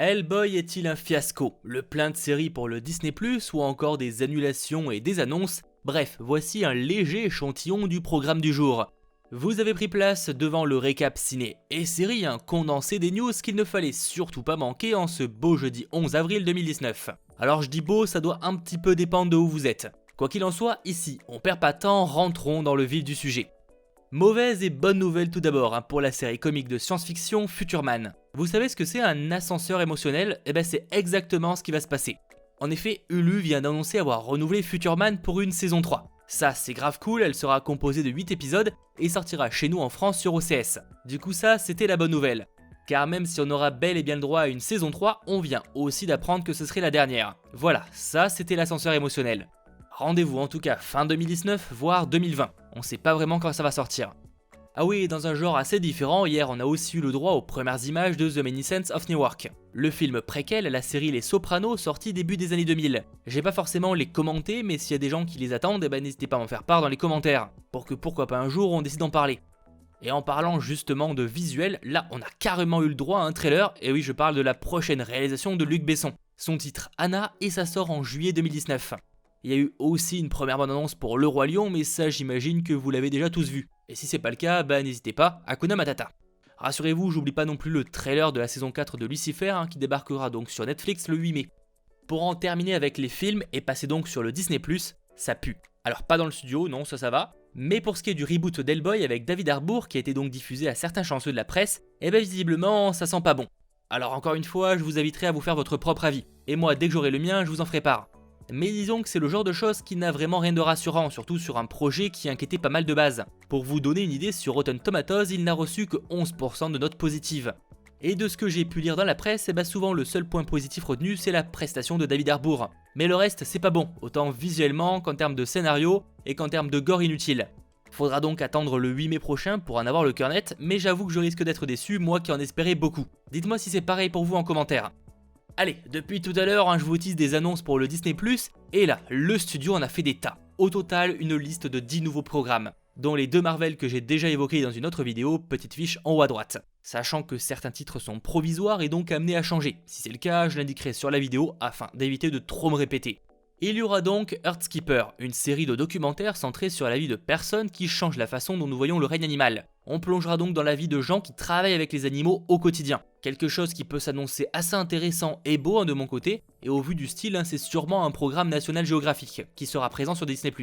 Hellboy est-il un fiasco? Le plein de séries pour le Disney+, ou encore des annulations et des annonces? Bref, voici un léger échantillon du programme du jour. Vous avez pris place devant le récap ciné et série, un condensé des news qu'il ne fallait surtout pas manquer en ce beau jeudi 11 avril 2019. Alors je dis beau, ça doit un petit peu dépendre de où vous êtes. Quoi qu'il en soit, ici, on perd pas de temps, rentrons dans le vif du sujet. Mauvaise et bonne nouvelle tout d'abord pour la série comique de science-fiction Future-Man. Vous savez ce que c'est un ascenseur émotionnel? Eh ben c'est exactement ce qui va se passer. En effet, Hulu vient d'annoncer avoir renouvelé Future-Man pour une saison 3. Ça c'est grave cool, elle sera composée de 8 épisodes et sortira chez nous en France sur OCS. Du coup ça c'était la bonne nouvelle. Car même si on aura bel et bien le droit à une saison 3, on vient aussi d'apprendre que ce serait la dernière. Voilà, ça c'était l'ascenseur émotionnel. Rendez-vous en tout cas fin 2019, voire 2020. On sait pas vraiment quand ça va sortir. Ah oui, dans un genre assez différent, hier on a aussi eu le droit aux premières images de The Many Saints of Newark. Le film préquel à la série Les Sopranos sorti début des années 2000. J'ai pas forcément les commenter, mais s'il y a des gens qui les attendent, n'hésitez pas à m'en faire part dans les commentaires. Pour que pourquoi pas un jour on décide d'en parler. Et en parlant justement de visuel, là on a carrément eu le droit à un trailer, et oui je parle de la prochaine réalisation de Luc Besson. Son titre Anna et ça sort en juillet 2019. Il y a eu aussi une première bande-annonce pour Le Roi Lion, mais ça j'imagine que vous l'avez déjà tous vu. Et si c'est pas le cas, n'hésitez pas, Hakuna Matata. Rassurez-vous, j'oublie pas non plus le trailer de la saison 4 de Lucifer, qui débarquera donc sur Netflix le 8 mai. Pour en terminer avec les films et passer donc sur le Disney+, ça pue. Alors pas dans le studio, non ça va, mais pour ce qui est du reboot d'Hellboy avec David Harbour, qui a été donc diffusé à certains chanceux de la presse, visiblement ça sent pas bon. Alors encore une fois, je vous inviterai à vous faire votre propre avis, et moi dès que j'aurai le mien, je vous en ferai part. Mais disons que c'est le genre de chose qui n'a vraiment rien de rassurant, surtout sur un projet qui inquiétait pas mal de base. Pour vous donner une idée, sur Rotten Tomatoes, il n'a reçu que 11% de notes positives. Et de ce que j'ai pu lire dans la presse, souvent le seul point positif retenu c'est la prestation de David Harbour. Mais le reste c'est pas bon, autant visuellement qu'en termes de scénario et qu'en termes de gore inutile. Faudra donc attendre le 8 mai prochain pour en avoir le cœur net, mais j'avoue que je risque d'être déçu, moi qui en espérais beaucoup. Dites-moi si c'est pareil pour vous en commentaire. Allez, depuis tout à l'heure, je vous tease des annonces pour le Disney+, et là, le studio en a fait des tas. Au total, une liste de 10 nouveaux programmes, dont les 2 Marvel que j'ai déjà évoqués dans une autre vidéo, petite fiche en haut à droite. Sachant que certains titres sont provisoires et donc amenés à changer. Si c'est le cas, je l'indiquerai sur la vidéo afin d'éviter de trop me répéter. Il y aura donc Earthskipper, une série de documentaires centrés sur la vie de personnes qui changent la façon dont nous voyons le règne animal. On plongera donc dans la vie de gens qui travaillent avec les animaux au quotidien. Quelque chose qui peut s'annoncer assez intéressant et beau de mon côté, et au vu du style, c'est sûrement un programme National Geographic qui sera présent sur Disney+.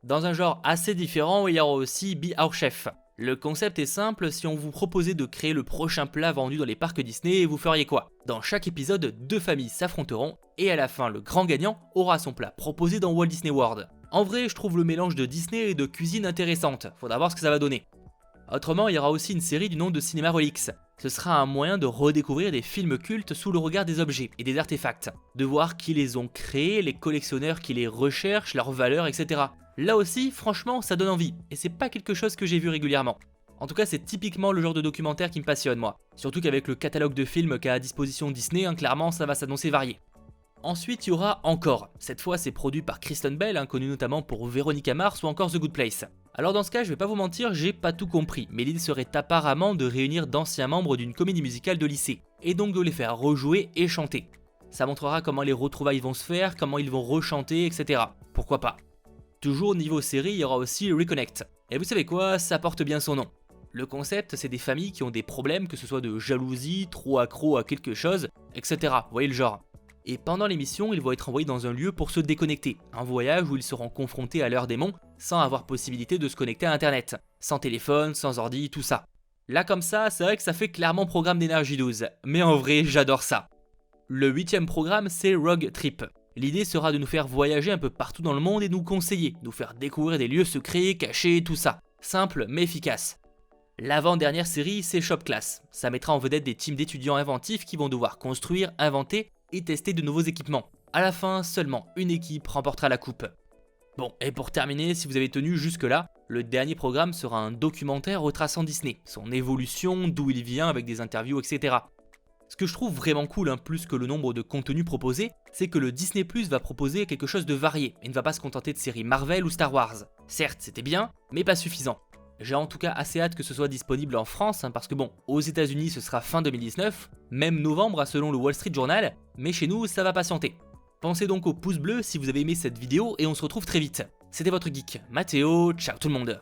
Dans un genre assez différent, il y aura aussi Be Our Chef. Le concept est simple, si on vous proposait de créer le prochain plat vendu dans les parcs Disney, vous feriez quoi? Dans chaque épisode, 2 familles s'affronteront, et à la fin, le grand gagnant aura son plat proposé dans Walt Disney World. En vrai, je trouve le mélange de Disney et de cuisine intéressante, faudra voir ce que ça va donner. Autrement, il y aura aussi une série du nom de Cinema Relics. Ce sera un moyen de redécouvrir des films cultes sous le regard des objets et des artefacts, de voir qui les ont créés, les collectionneurs qui les recherchent, leurs valeurs, etc. Là aussi, franchement, ça donne envie, et c'est pas quelque chose que j'ai vu régulièrement. En tout cas, c'est typiquement le genre de documentaire qui me passionne, moi. Surtout qu'avec le catalogue de films qu'a à disposition Disney, clairement, ça va s'annoncer varié. Ensuite, il y aura Encore. Cette fois, c'est produit par Kristen Bell, connu notamment pour Véronica Mars ou encore The Good Place. Alors dans ce cas, je vais pas vous mentir, j'ai pas tout compris, mais l'idée serait apparemment de réunir d'anciens membres d'une comédie musicale de lycée, et donc de les faire rejouer et chanter. Ça montrera comment les retrouvailles vont se faire, comment ils vont rechanter, etc. Pourquoi pas. Toujours niveau série, il y aura aussi Reconnect. Et vous savez quoi, ça porte bien son nom. Le concept, c'est des familles qui ont des problèmes, que ce soit de jalousie, trop accro à quelque chose, etc. Vous voyez le genre. Et pendant l'émission, ils vont être envoyés dans un lieu pour se déconnecter, un voyage où ils seront confrontés à leurs démons, sans avoir possibilité de se connecter à internet, sans téléphone, sans ordi, tout ça. Là comme ça, c'est vrai que ça fait clairement programme d'énergie 12, mais en vrai, j'adore ça. Le 8e programme, c'est Rogue Trip. L'idée sera de nous faire voyager un peu partout dans le monde et nous conseiller, nous faire découvrir des lieux secrets, cachés, tout ça. Simple mais efficace. L'avant-dernière série, c'est Shop Class. Ça mettra en vedette des teams d'étudiants inventifs qui vont devoir construire, inventer et tester de nouveaux équipements. À la fin, seulement une équipe remportera la coupe. Bon, et pour terminer, si vous avez tenu jusque là, le dernier programme sera un documentaire retraçant Disney, son évolution, d'où il vient avec des interviews, etc. Ce que je trouve vraiment cool, plus que le nombre de contenus proposés, c'est que le Disney+ va proposer quelque chose de varié et ne va pas se contenter de séries Marvel ou Star Wars. Certes, c'était bien, mais pas suffisant. J'ai en tout cas assez hâte que ce soit disponible en France, parce que bon, aux États-Unis ce sera fin 2019, même novembre selon le Wall Street Journal, mais chez nous ça va patienter. Pensez donc au pouce bleu si vous avez aimé cette vidéo et on se retrouve très vite. C'était votre geek, Mathéo, ciao tout le monde.